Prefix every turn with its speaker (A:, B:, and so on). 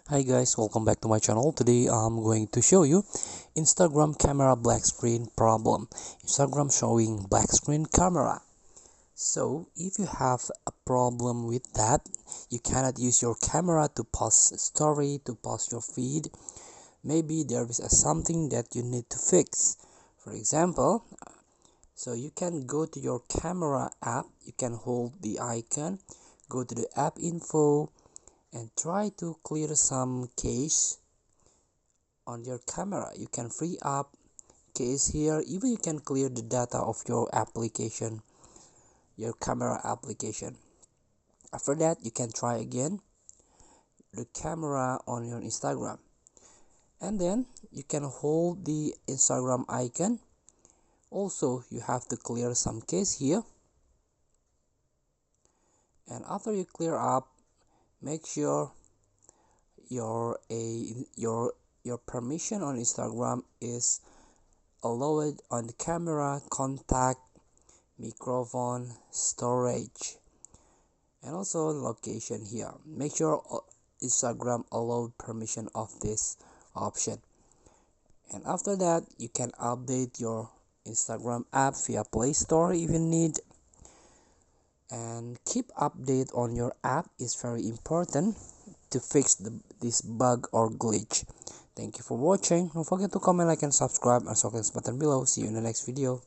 A: Hi guys, welcome back to my channel. Today I'm going to show you Instagram camera black screen problem. Instagram showing black screen camera. So if you have a problem with that, you cannot use your camera to post story, to post your feed. Maybe there is something that you need to fix. For example, so you can go to your camera app, you can hold the icon, go to the app info, and try to clear some cache on your camera. You can free up cache here. Even you can clear the data of your application, your camera application. After that, you can try again the camera on your Instagram, and then you can hold the Instagram icon. Also, you have to clear some cache here, and after you clear up, make sure your permission on Instagram is allowed on the camera, contact, microphone, storage, and also location here. Make sure Instagram allow permission of this option, and after that you can update your Instagram app via Play Store if you need, and keep update on your app is very important to fix this bug or glitch. Thank you for watching. Don't forget to comment, like, and subscribe, and click the button below. See you in the next video.